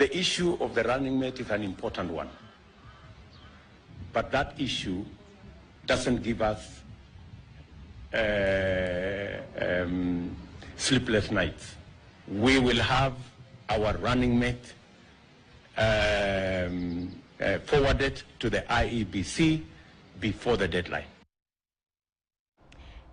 The issue of the running mate is an important one. But that issue doesn't give us sleepless nights. We will have our running mate forwarded to the IEBC before the deadline.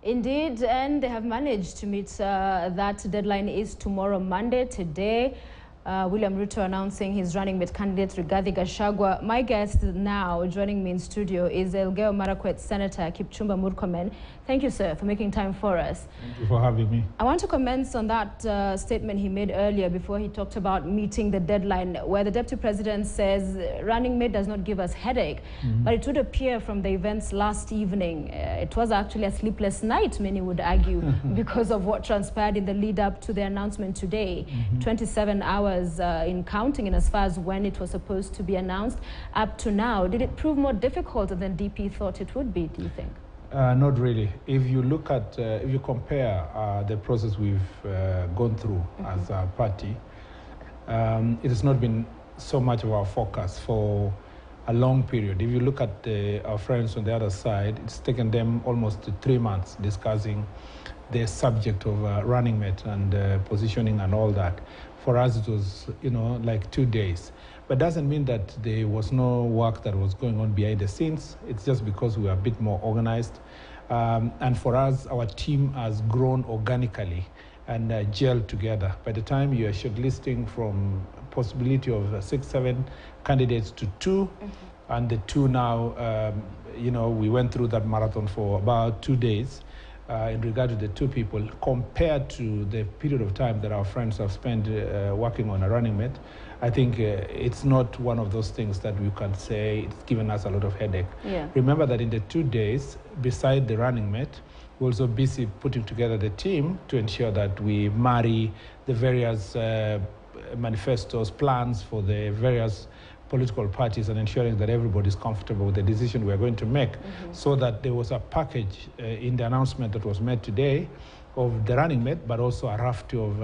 Indeed, and they have managed to meet that deadline is tomorrow, Monday. Today, William Ruto announcing his running mate candidate Rigathi Gachagua. My guest now joining me in studio is Elgeyo Marakwet Senator Kipchumba Murkomen. Thank you, sir, for making time for us. Thank you for having me. I want to comment on that statement he made earlier before he talked about meeting the deadline, where the Deputy President says running mate does not give us headache. But it would appear from the events last evening, it was actually a sleepless night, many would argue, because of what transpired in the lead up to the announcement today. 27 hours in counting, and as far as when it was supposed to be announced up to now. Did it prove more difficult than DP thought it would be, do you think? Not really. If you look at, if you compare the process we've gone through as a party, it has not been so much of our focus for a long period. If you look at our friends on the other side, it's taken them almost 3 months discussing the subject of running mate and positioning and all that. For us, it was, like 2 days. But doesn't mean that there was no work that was going on behind the scenes. It's just because we are a bit more organized. And for us, our team has grown organically and gelled together. By the time you are shortlisting from possibility of 6, 7 candidates to 2, and the 2 now, we went through that marathon for about 2 days. In regard to the 2 people, compared to the period of time that our friends have spent working on a running mate, I think it's not one of those things that we can say it's given us a lot of headache. Yeah. Remember that in the 2 days, beside the running mate, we're also busy putting together the team to ensure that we marry the various manifestos, plans for the various political parties, and ensuring that everybody is comfortable with the decision we are going to make, so that there was a package in the announcement that was made today of the running mate, but also a raft of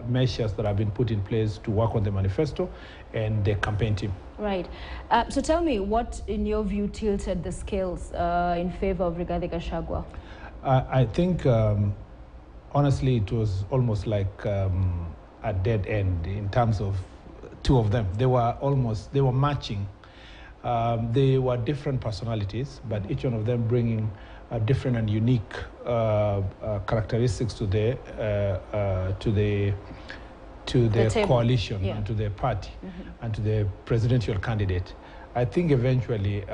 measures that have been put in place to work on the manifesto and the campaign team. Right. So tell me, what, in your view, tilted the scales in favor of Rigathi Gachagua? I think, honestly, it was almost like a dead end in terms of 2 of them. They were matching. They were different personalities, but each one of them bringing different and unique characteristics to the coalition, and to the party, and to the presidential candidate. I think eventually,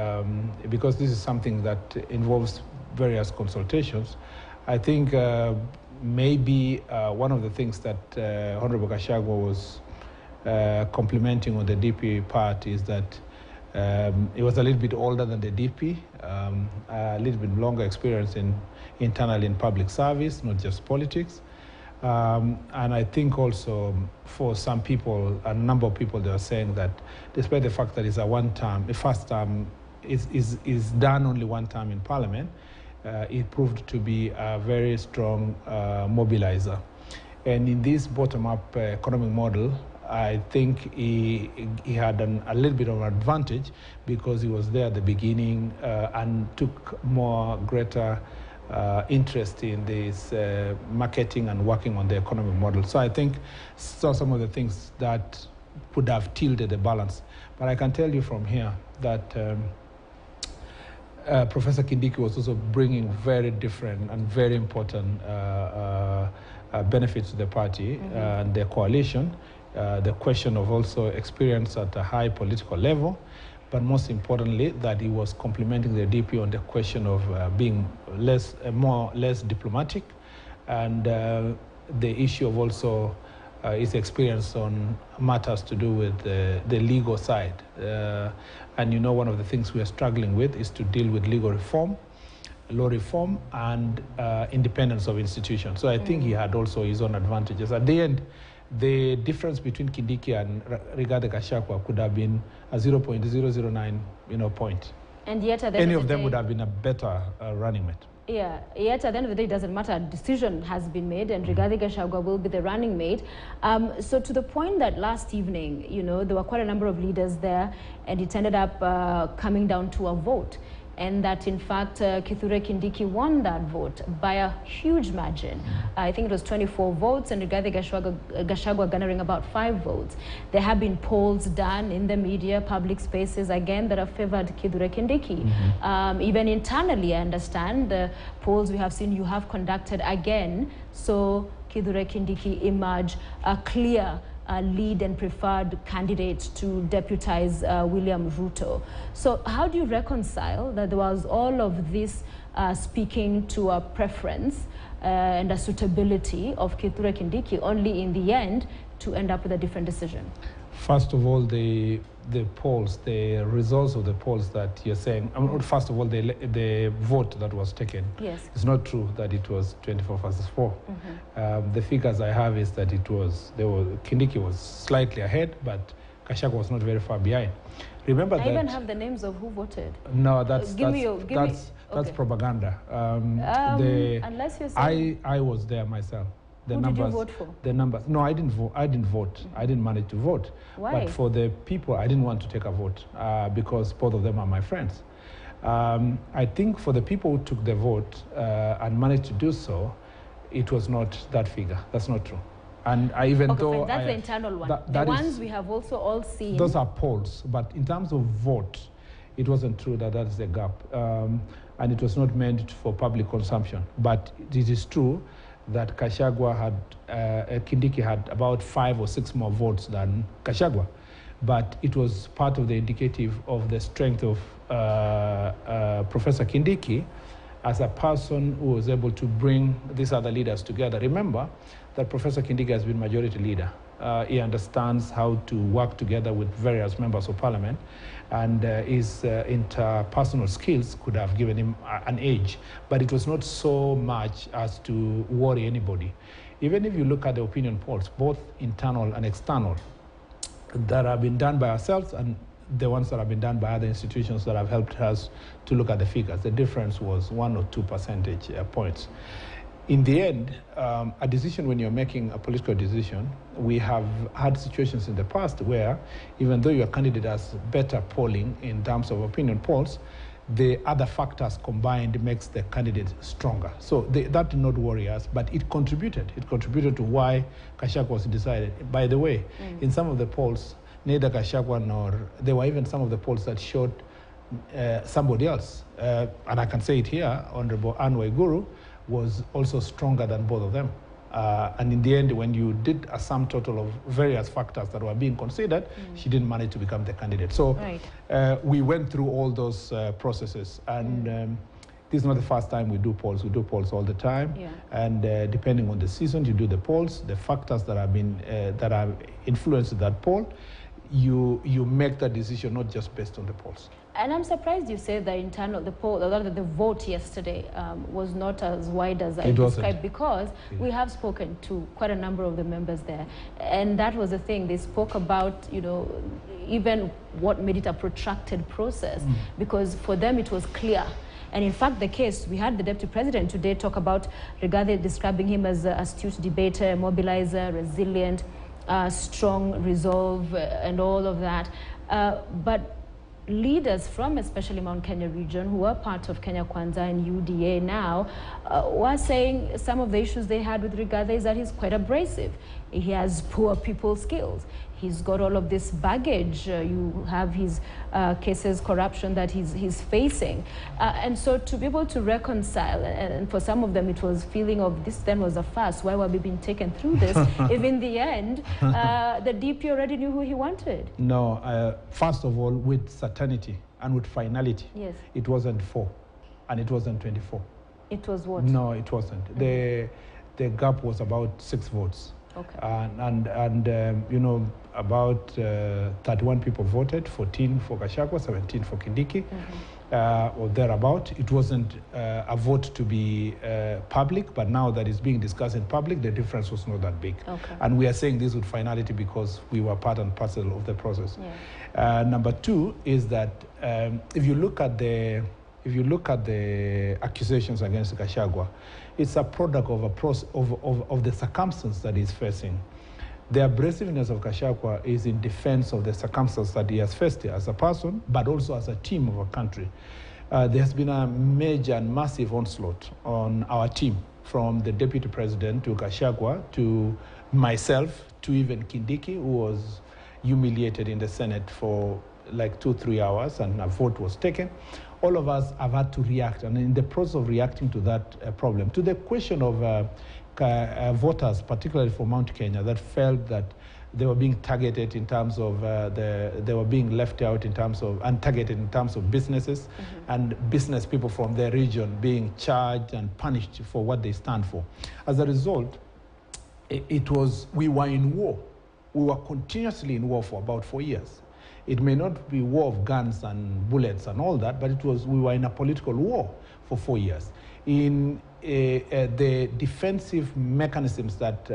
because this is something that involves various consultations, I think maybe one of the things that Honorable Gachagua was complimenting on the DP part is that he was a little bit older than the DP, a little bit longer experience internally in public service, not just politics. And I think also for some people, a number of people, they are saying that despite the fact that it's a one-term, the first term is done only 1 term in Parliament, it proved to be a very strong mobilizer. And in this bottom-up economic model, I think he had a little bit of an advantage because he was there at the beginning and took greater interest in this marketing and working on the economic model. So I think some of the things that would have tilted the balance. But I can tell you from here that Professor Kindiki was also bringing very different and very important benefits to the party and the coalition. The question of also experience at a high political level, but most importantly, that he was complementing the DP on the question of being less diplomatic, and the issue of also his experience on matters to do with the legal side. And one of the things we are struggling with is to deal with legal reform, law reform, and independence of institutions. So I think he had also his own advantages. At the end, the difference between Kindiki and Rigathi Gachagua could have been a 0.009 point. And yet, any of them would have been a better running mate. Yeah, yet at the end of the day, it doesn't matter. A decision has been made, and Rigathi Gachagua will be the running mate. So to the point that last evening, you know, there were quite a number of leaders there, and it ended up coming down to a vote. And that, in fact, Kithure Kindiki won that vote by a huge margin. I think it was 24 votes, and Rigathi Gachagua garnering about 5 votes. There have been polls done in the media, public spaces, again, that have favored Kithure Kindiki. Even internally, I understand, the polls we have seen you have conducted again, so Kithure Kindiki emerge a clear lead and preferred candidate to deputize William Ruto. So how do you reconcile that there was all of this speaking to a preference and a suitability of Kithure Kindiki, only in the end to end up with a different decision? First of all, the polls, the results of the polls that you're saying, first of all, the vote that was taken. Yes. It's not true that it was 24 versus 4. The figures I have is that Kindiki was slightly ahead, but Gachagua was not very far behind. Remember that. I even have the names of who voted. No, that's Okay. propaganda. Unless you're saying I was there myself. Who did you vote for? The numbers. No, I didn't vote. I didn't manage to vote. Why? But for the people, I didn't want to take a vote because both of them are my friends. I think for the people who took the vote and managed to do so, it was not that figure. That's not true. And though that's the internal one. The ones we have also all seen. Those are polls, but in terms of vote, it wasn't true that that's the gap, and it was not meant for public consumption. But it is true that Kindiki had about 5 or 6 more votes than Gachagua. But it was part of the indicative of the strength of Professor Kindiki as a person who was able to bring these other leaders together. Remember that Professor Kindiki has been majority leader. He understands how to work together with various members of parliament, and his interpersonal skills could have given him an edge, but it was not so much as to worry anybody. Even if you look at the opinion polls, both internal and external, that have been done by ourselves and the ones that have been done by other institutions that have helped us to look at the figures, the difference was 1 or 2 percentage points. In the end, a decision, when you're making a political decision, we have had situations in the past where even though your candidate has better polling in terms of opinion polls, the other factors combined makes the candidate stronger. So that did not worry us, but it contributed. It contributed to why Gachagua was decided. By the way, in some of the polls, neither Gachagua nor, there were even some of the polls that showed somebody else. And I can say it here, Honorable Anne Waiguru was also stronger than both of them. And in the end, when you did a sum total of various factors that were being considered, she didn't manage to become the candidate. So we went through all those processes. And this is not the first time we do polls. We do polls all the time. And depending on the season, you do the polls, the factors that have been that have influenced that poll, you make that decision not just based on the polls. And I'm surprised you said the vote yesterday was not as wide as I described, because we have spoken to quite a number of the members there, and that was the thing. They spoke about, you know, even what made it a protracted process, because for them it was clear. And in fact, the case, we had the Deputy President today talk about Rigathi, describing him as an astute debater, mobilizer, resilient, strong resolve, and all of that. But leaders from especially Mount Kenya region, who are part of Kenya Kwanza and UDA now, were saying some of the issues they had with Rigathi is that he's quite abrasive. He has poor people skills. He's got all of this baggage. You have his cases, corruption that he's facing. And so to be able to reconcile, and for some of them it was feeling of this then was a farce. Why were we being taken through this? If in the end, the DP already knew who he wanted. No, first of all, with certainty and with finality, it wasn't 4 and it wasn't 24. It was what? No, it wasn't. The gap was about 6 votes. Okay. And you know, about 31 people voted, 14 for Gachagua, 17 for Kindiki, or thereabout. It wasn't a vote to be public, but now that it's being discussed in public, the difference was not that big. Okay. And we are saying this with finality because we were part and parcel of the process. Number 2 is that if you look at the if you look at the accusations against Gachagua, it's a product of the circumstance that he's facing. The abrasiveness of Gachagua is in defense of the circumstances that he has faced as a person, but also as a team of a country. There has been a major and massive onslaught on our team, from the deputy president to Gachagua to myself to even Kindiki, who was humiliated in the Senate for like 2-3 hours, and a vote was taken. All of us have had to react, and in the process of reacting to that problem, to the question of voters, particularly for Mount Kenya, that felt that they were being targeted in terms of they were being left out in terms of, and targeted in terms of businesses, and business people from their region being charged and punished for what they stand for. As a result, we were in war. We were continuously in war for about 4 years. It may not be war of guns and bullets and all that, but we were in a political war for 4 years. In the defensive mechanisms that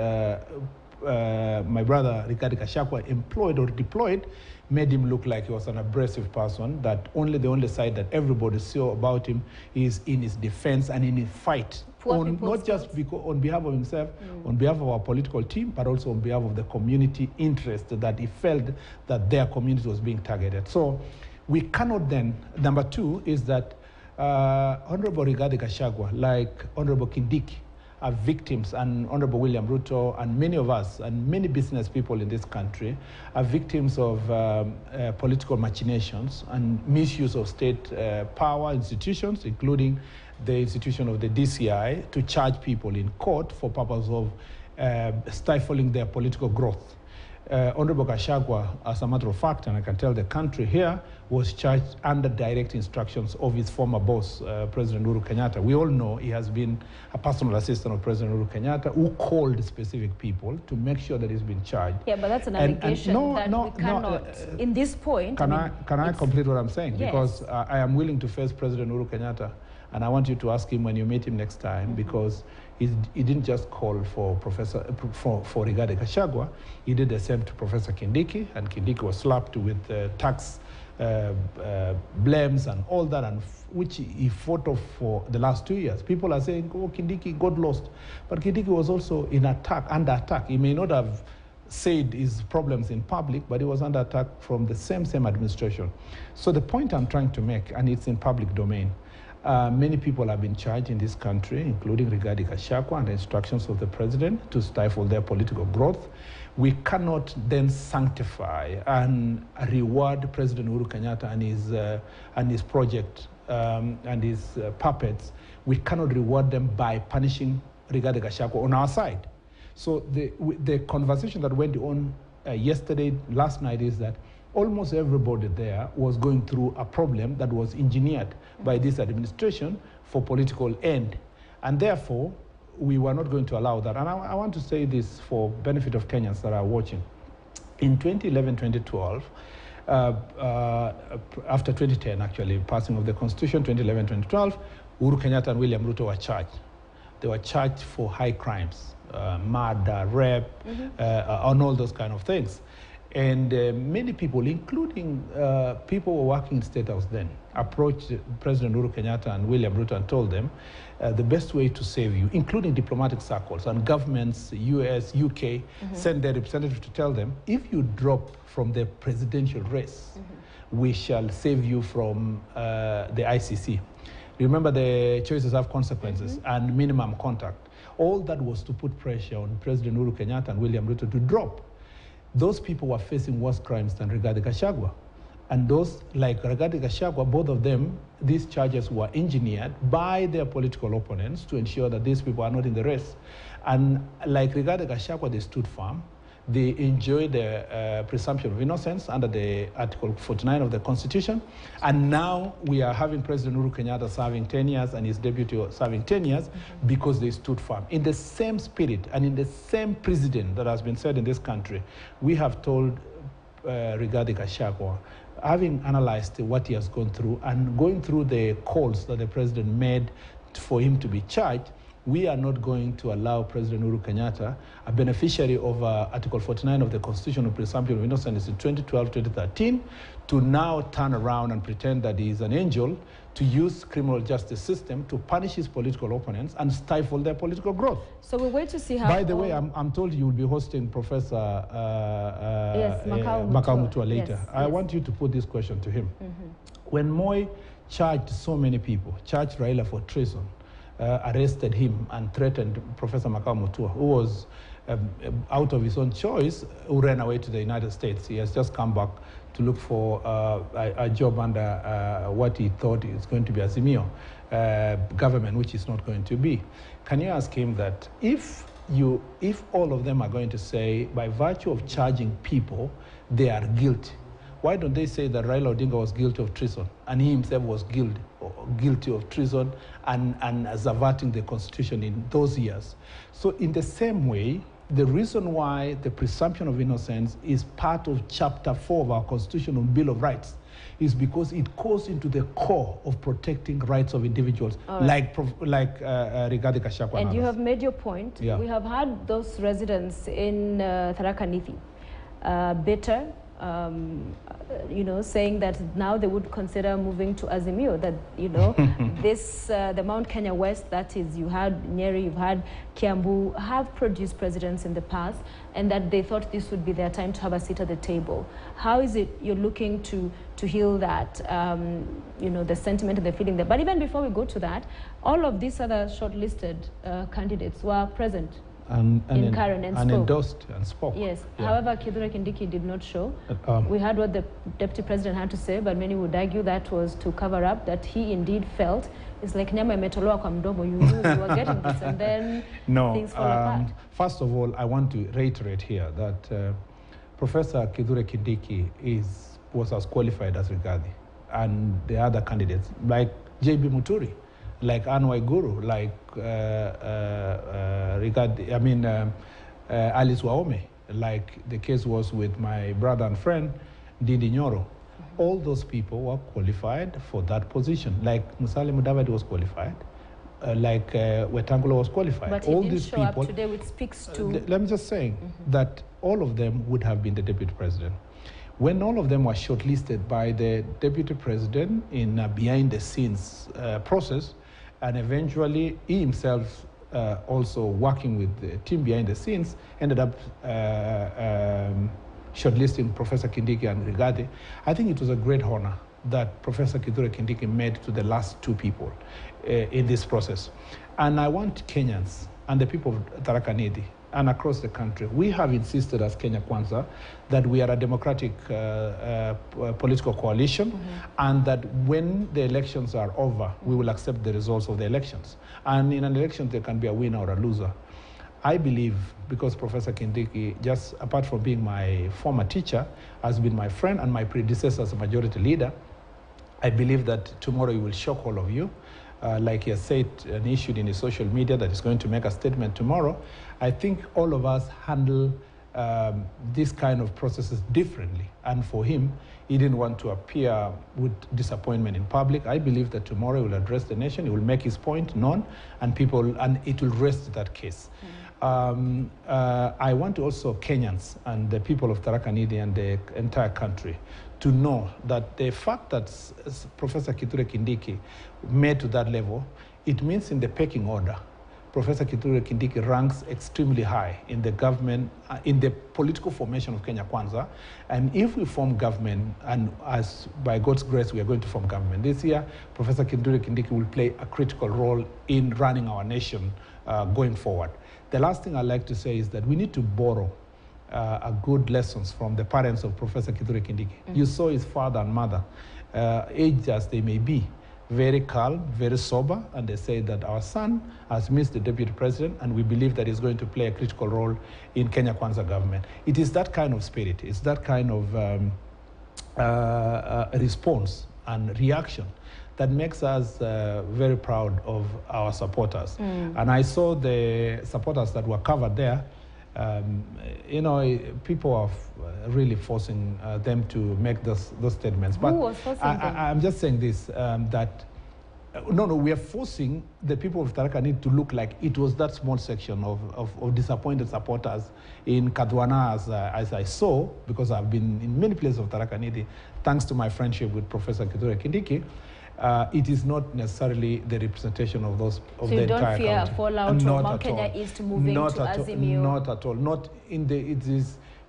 my brother Rigathi Gachagua employed or deployed made him look like he was an abrasive person, that the only side that everybody saw about him is in his defense and in his fight, not just because on behalf of himself, on behalf of our political team, but also on behalf of the community interest, that he felt that their community was being targeted. So we cannot then, number two is that Honorable Rigathi Gachagua, like Honorable Kindiki, are victims, and Honorable William Ruto and many of us and many business people in this country are victims of political machinations and misuse of state power institutions, including the institution of the DCI, to charge people in court for purpose of stifling their political growth. Honorable Gachagua, as a matter of fact, and I can tell the country here, was charged under direct instructions of his former boss, President Uhuru Kenyatta. We all know he has been a personal assistant of President Uhuru Kenyatta, who called specific people to make sure that he's been charged. Yeah, but that's an allegation we cannot, in this point. Can I complete what I'm saying? Yes. Because I am willing to face President Uhuru Kenyatta, and I want you to ask him when you meet him next time, because he didn't just call for for Rigathi Gachagua. He did the same to Professor Kindiki, and Kindiki was slapped with tax blames and all that, and which he fought off for the last 2 years. People are saying, oh, Kindiki got lost. But Kindiki was also under attack. He may not have said his problems in public, but he was under attack from the same administration. So the point I'm trying to make, and it's in public domain, many people have been charged in this country, including Rigathi Gachagua, and the instructions of the president to stifle their political growth. We cannot then sanctify and reward President Uhuru Kenyatta and his project and his puppets. We cannot reward them by punishing Rigathi Gachagua on our side. So the conversation that went on yesterday, last night, is that almost everybody there was going through a problem that was engineered by this administration for political end. And therefore, we were not going to allow that. And I want to say this for benefit of Kenyans that are watching. In 2011, 2012, after 2010, actually, passing of the Constitution, 2011, 2012, Uhuru Kenyatta and William Ruto were charged. They were charged for high crimes, murder, rape, and all those kind of things. And many people, including people who were working in State House then, approached President Uhuru Kenyatta and William Ruto and told them the best way to save you, including diplomatic circles and governments, US, UK, send their representatives to tell them, if you drop from the presidential race, we shall save you from the ICC. Remember, the choices have consequences and minimum contact. All that was to put pressure on President Uhuru Kenyatta and William Ruto to drop. Those people were facing worse crimes than Rigathi Gachagua. And those, like Rigathi Gachagua, both of them, these charges were engineered by their political opponents to ensure that these people are not in the race. And like Rigathi Gachagua, they stood firm. They enjoyed the presumption of innocence under the Article 49 of the Constitution. And now we are having President Uhuru Kenyatta serving 10 years and his deputy serving 10 years because they stood firm. In the same spirit and in the same precedent that has been said in this country, we have told Rigathi Gachagua, having analyzed what he has gone through and going through the calls that the president made for him to be charged, we are not going to allow President Uhuru Kenyatta, a beneficiary of Article 49 of the Constitution of Presumption of Innocence in 2012, 2013, to now turn around and pretend that he is an angel, to use criminal justice system to punish his political opponents and stifle their political growth. So we'll wait to see how... By the way, I'm told you will be hosting Professor Makau Mutua later. Yes, I want you to put this question to him. When Moi charged so many people, charged Raila for treason, arrested him and threatened Professor Makau Mutua, who was out of his own choice, who ran away to the United States. He has just come back to look for a job under what he thought is going to be Azimio government, which is not going to be. Can you ask him that if all of them are going to say, by virtue of charging people, they are guilty, why don't they say that Raila Odinga was guilty of treason and he himself was guilty of treason and subverting the Constitution in those years? So in the same way, the reason why the presumption of innocence is part of Chapter 4 of our Constitutional Bill of Rights is because it goes into the core of protecting rights of individuals, like Rigathi Gachagua. And you have made your point. Yeah. We have had those residents in Tharaka Nithi bitter, you know, saying that now they would consider moving to Azimio, that, you know, this, the Mount Kenya West, that is, you had Nyeri, you've had Kiambu, have produced presidents in the past, and that they thought this would be their time to have a seat at the table. How is it you're looking to heal that, you know, the sentiment and the feeling there? But even before we go to that, all of these other shortlisted candidates were present. And endorsed and spoke. Yes. Yeah. However, Kithure Kindiki did not show. We heard what the deputy president had to say, but many would argue that was to cover up, that he indeed felt it's like nyama imetoloa kwa mdomo. You knew you were getting this, and then things fall apart. First of all, I want to reiterate here that Professor Kithure Kindiki was as qualified as Rigathi and the other candidates, like J.B. Muturi, like Anne Waiguru, like Alice Wahome, like the case was with my brother and friend, Ndindi Nyoro. All those people were qualified for that position. Like Musalia Mudavadi was qualified, like Wetangula was qualified. But all he didn't these show people, up today, which speaks to... let me just say that all of them would have been the deputy president. When all of them were shortlisted by the deputy president in a behind-the-scenes process, and eventually he himself also working with the team behind the scenes, ended up shortlisting Professor Kindiki and Rigathi. I think it was a great honor that Professor Kithure Kindiki made to the last two people in this process. And I want Kenyans and the people of Tharaka Nithi and across the country, we have insisted as Kenya Kwanza that we are a democratic political coalition, and that when the elections are over, we will accept the results of the elections. And in an election, there can be a winner or a loser. I believe, because Professor Kindiki, just apart from being my former teacher, has been my friend and my predecessor as a majority leader, I believe that tomorrow he will shock all of you. Like he has said and issued in his social media that he's going to make a statement tomorrow. I think all of us handle this kind of processes differently. And for him, he didn't want to appear with disappointment in public. I believe that tomorrow he will address the nation, he will make his point known, and it will rest that case. I want also Kenyans and the people of Tharaka Nithi and the entire country to know that the fact that Professor Kithure Kindiki made to that level, it means in the pecking order, Professor Kithure Kindiki ranks extremely high in the government, in the political formation of Kenya Kwanza. And if we form government, and as by God's grace we are going to form government this year, Professor Kithure Kindiki will play a critical role in running our nation going forward. The last thing I'd like to say is that we need to borrow a good lessons from the parents of Professor Kithure Kindiki. You saw his father and mother, aged as they may be, very calm, very sober, and they say that our son has missed the deputy president, and we believe that he's going to play a critical role in Kenya Kwanza government. It is that kind of spirit, it's that kind of response and reaction that makes us very proud of our supporters. And I saw the supporters that were covered there. You know, people are really forcing them to make those statements. But who was forcing them? I'm just saying this, that No, we are forcing the people of Tharaka Nithi to look like it was that small section of disappointed supporters in Kadwana, as I saw, because I've been in many places of Tharaka Nithi, thanks to my friendship with Professor Kithure Kindiki. It is not necessarily the representation of those of the entire county. So you don't fear fallout of Mount Kenya East moving to Azimio? Not at all. Not in the.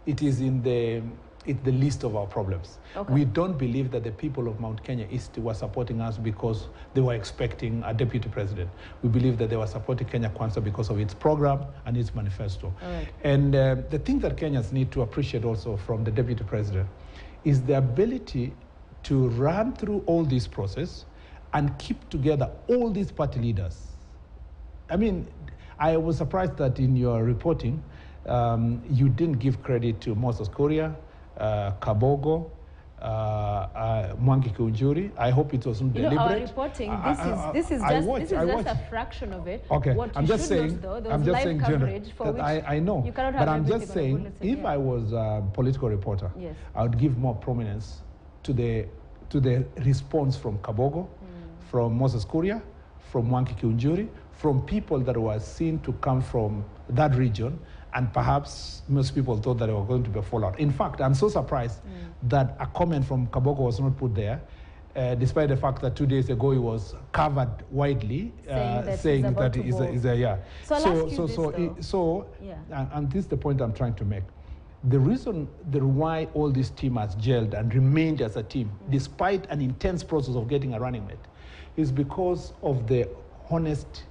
It is in the. It's the least of our problems. Okay. We don't believe that the people of Mount Kenya East were supporting us because they were expecting a deputy president. We believe that they were supporting Kenya Kwanza because of its program and its manifesto. Right. And the thing that Kenyans need to appreciate also from the deputy president is the ability to run through all this process and keep together all these party leaders. I mean, I was surprised that in your reporting, you didn't give credit to Moses Kuria, Kabogo, Mwangi Kiunjuri. I hope it wasn't deliberate. Our reporting, this is just a fraction of it. Okay, what I'm just saying, coverage for which I know, you cannot have, but I'm just saying, if I was a political reporter, yes, I would give more prominence to the response from Kabogo, from Moses Kuria, from Mwangi Kiunjuri, from people that were seen to come from that region. And perhaps most people thought that they were going to be a fallout. In fact, I'm so surprised that a comment from Kabogo was not put there, despite the fact that 2 days ago he was covered widely, saying that is a yeah. And this is the point I'm trying to make. The reason why all this team has gelled and remained as a team, despite an intense process of getting a running mate, is because of the honest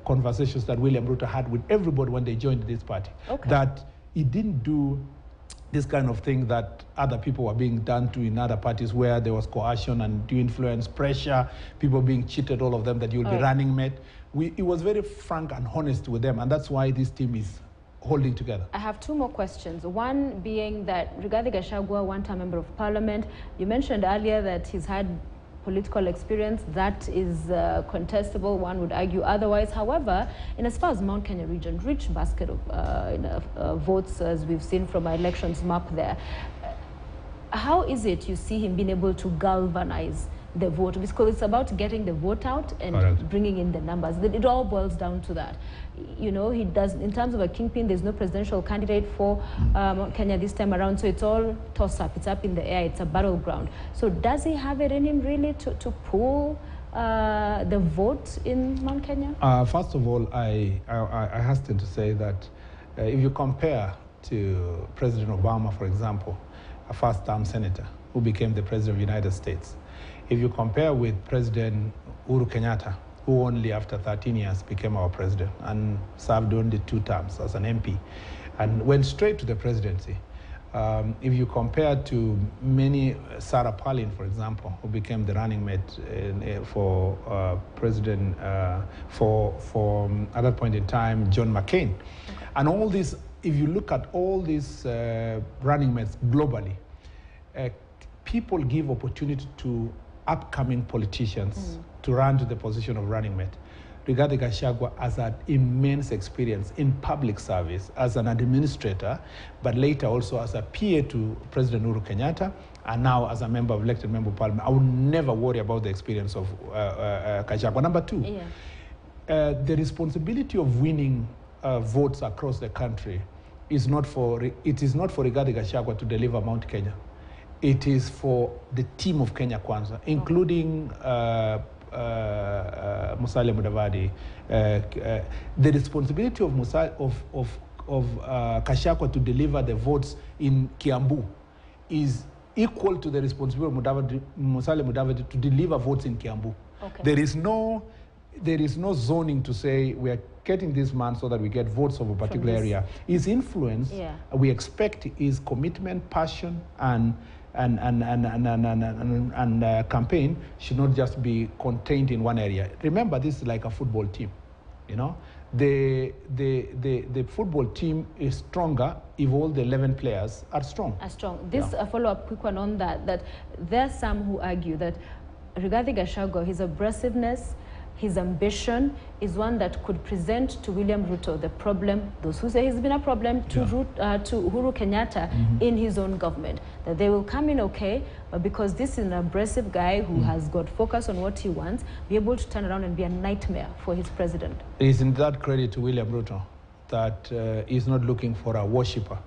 conversations that William Ruto had with everybody when they joined this party. Okay. That he didn't do this kind of thing that other people were being done to in other parties where there was coercion and due influence, pressure, people being cheated, all of them, that you'll be running mate. He was very frank and honest with them, and that's why this team is holding together. I have two more questions. One being that Rigathi Gachagua, one-time member of parliament, you mentioned earlier that he's had political experience. That is contestable, one would argue otherwise. However, in as far as Mount Kenya region, rich basket of votes, as we've seen from our elections map there, how is it you see him being able to galvanize the vote? Because it's about getting the vote out and bringing in the numbers. It all boils down to that. You know, he does, in terms of a kingpin, there's no presidential candidate for Kenya this time around, so it's all toss-up. It's up in the air. It's a battleground. So does he have it in him really to pull the vote in Mount Kenya? First of all, I hasten to say that if you compare to President Obama, for example, a first-term senator who became the president of the United States, if you compare with President Uhuru Kenyatta, who only after 13 years became our president and served only 2 terms as an MP and went straight to the presidency. If you compare to many, Sarah Palin, for example, who became the running mate for president at that point in time, John McCain. Okay. And all this, if you look at all these running mates globally, people give opportunity to upcoming politicians to run to the position of running mate. Rigathi Gachagua has had immense experience in public service as an administrator, but later also as a PA to President Uhuru Kenyatta, and now as a elected member of parliament. I would never worry about the experience of Gachagua. Number 2, the responsibility of winning votes across the country is not for Rigathi Gachagua to deliver Mount Kenya. It is for the team of Kenya Kwanza, including Musalia Mudavadi. The responsibility of Gachagua to deliver the votes in Kiambu is equal to the responsibility of Musalia Mudavadi to deliver votes in Kiambu. Okay. There is no zoning to say we are getting this man so that we get votes of a particular area. His influence, we expect his commitment, passion, and campaign should not just be contained in one area. Remember, this is like a football team. You know, the football team is stronger if all the 11 players are strong. This a follow-up quick one on that. That there's some who argue that Rigathi Gachagua, his aggressiveness, his ambition is one that could present to William Ruto the problem, those who say he's been a problem, to Uhuru Kenyatta in his own government. that they will come in okay, but because this is an abrasive guy who has got focus on what he wants, be able to turn around and be a nightmare for his president. Isn't that credit to William Ruto that he's not looking for a worshipper?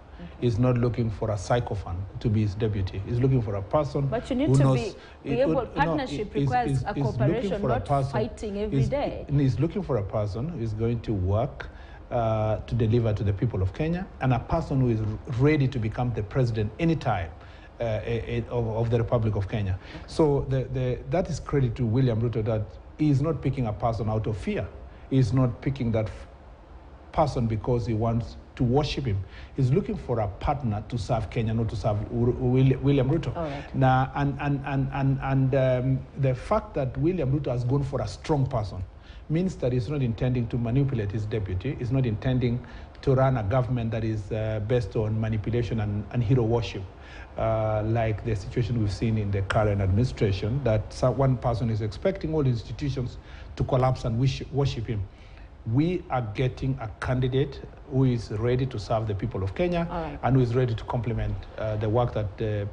He's not looking for a sycophant to be his deputy. He's looking for a person. But you need to be able. Partnership requires a cooperation, not fighting every day. He's looking for a person who is going to work to deliver to the people of Kenya, and a person who is ready to become the president anytime of the Republic of Kenya. So that is credit to William Ruto, that he is not picking a person out of fear. He is not picking that person because he wants to worship him. He's looking for a partner to serve Kenya, not to serve William Ruto. Right. Now, the fact that William Ruto has gone for a strong person means that he's not intending to manipulate his deputy. He's not intending to run a government that is based on manipulation and hero worship, like the situation we've seen in the current administration, that one person is expecting all institutions to collapse and worship him. We are getting a candidate who is ready to serve the people of Kenya, and who is ready to complement the work that the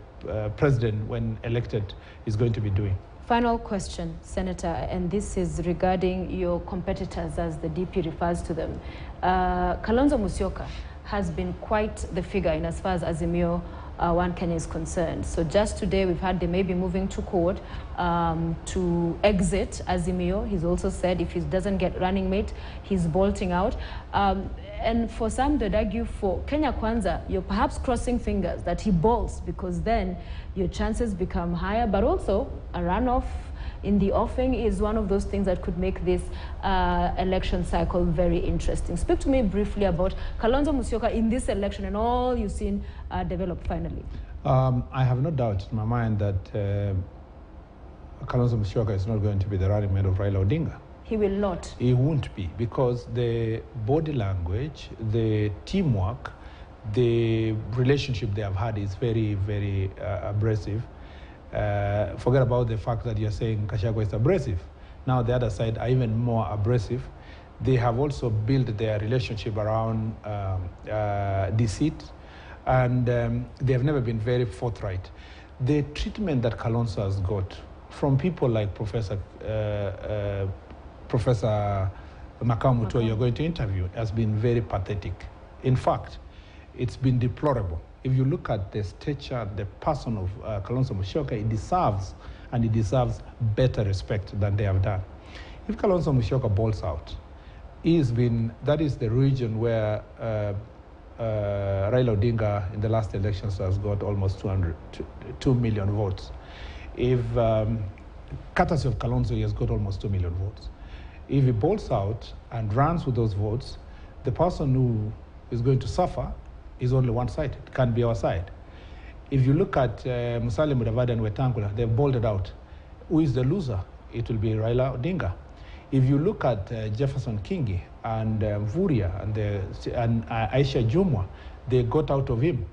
president, when elected, is going to be doing. Final question, Senator, and this is regarding your competitors, as the DP refers to them. Kalonzo Musyoka has been quite the figure in as far as Azimio One Kenya is concerned. So just today we've heard they may be moving to court to exit Azimio. He's also said if he doesn't get running mate, he's bolting out. And for some, they'd argue for Kenya Kwanza, you're perhaps crossing fingers that he bolts, because then your chances become higher, but also a runoff in the offing is one of those things that could make this election cycle very interesting. Speak to me briefly about Kalonzo Musyoka in this election and all you've seen develop finally. I have no doubt in my mind that Kalonzo Musyoka is not going to be the running mate of Raila Odinga. He will not. He won't be, because the body language, the teamwork, the relationship they have had is very, very abrasive. Forget about the fact that you're saying Gachagua is abrasive. Now the other side are even more abrasive. They have also built their relationship around deceit, and they have never been very forthright. The treatment that Kalonzo has got from people like Professor Makamuto you're going to interview has been very pathetic. In fact, it's been deplorable. If you look at the stature, the person of Kalonzo Musyoka, he deserves better respect than they have done. If Kalonzo Musyoka balls out, that is the region where Raila Odinga in the last elections has got almost 2 million votes. If courtesy of Kalonzo, he has got almost 2 million votes. If he balls out and runs with those votes, the person who is going to suffer is only one side. It can't be our side. If you look at Musalia Mudavadi and Wetangula, they've bolded out. Who is the loser? It will be Raila Odinga. If you look at Jefferson Kingi and Mvurya and Aisha Jumwa, they got out of him.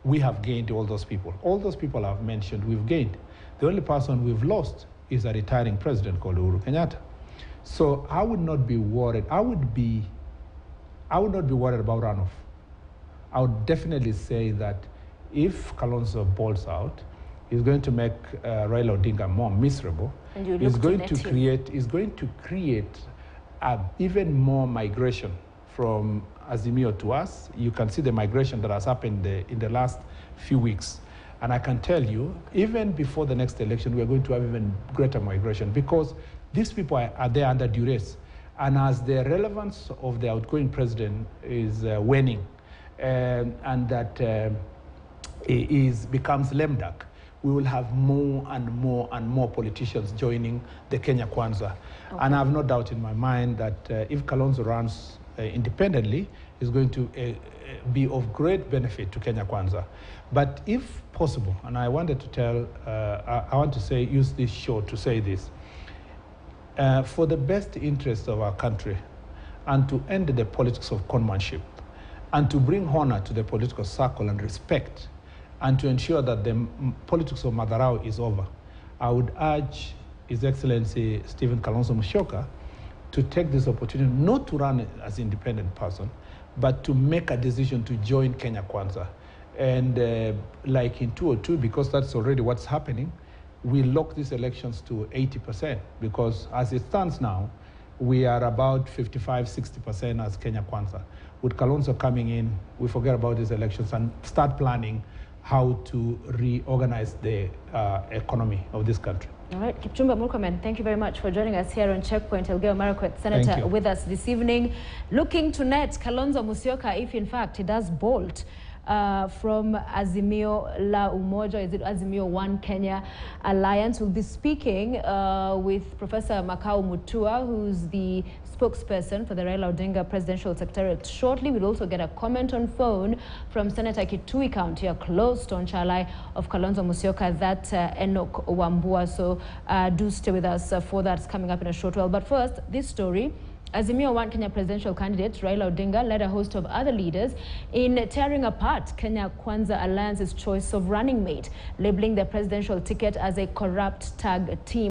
We have gained all those people. All those people I've mentioned, we've gained. The only person we've lost is a retiring president called Uhuru Kenyatta. So I would not be worried. I would not be worried about runoff. I would definitely say that if Kalonzo balls out, he's going to make Raila Odinga more miserable. And he's going to create even more migration from Azimio to us. You can see the migration that has happened in the last few weeks. And I can tell you, even before the next election, we are going to have even greater migration, because these people are there under duress. And as the relevance of the outgoing president is waning, and that becomes lame duck, we will have more and more and more politicians joining the Kenya Kwanza. Okay. And I have no doubt in my mind that if Kalonzo runs independently, is going to be of great benefit to Kenya Kwanza. But if possible, and I wanted to tell, I want to say, use this show to say this, for the best interest of our country, and to end the politics of conmanship, and to bring honor to the political circle and respect, and to ensure that the politics of Madarao is over, I would urge His Excellency Stephen Kalonzo Musyoka to take this opportunity, not to run as an independent person, but to make a decision to join Kenya Kwanza. And like in 202, because that's already what's happening, we lock these elections to 80%, because as it stands now, we are about 55-60% as Kenya Kwanza. With Kalonzo coming in, we forget about these elections and start planning how to reorganize the economy of this country. All right, Kipchumba Murkomen, thank you very much for joining us here on Checkpoint. Elgeyo Marakwet, Senator, with us this evening. Looking to net Kalonzo Musyoka, if in fact he does bolt from Azimio La Umoja, is it Azimio One Kenya Alliance? We'll be speaking with Professor Makau Mutua, who's the spokesperson for the Raila Odinga Presidential Secretariat shortly. We'll also get a comment on phone from Senator Kitui County, a close Tonchalai of Kalonzo Musyoka, that Enoch Wambua. So do stay with us for that. It's coming up in a short while. But first, this story. Azimio One Kenya presidential candidate Raila Odinga led a host of other leaders in tearing apart Kenya Kwanza Alliance's choice of running mate, labeling the presidential ticket as a corrupt tag team.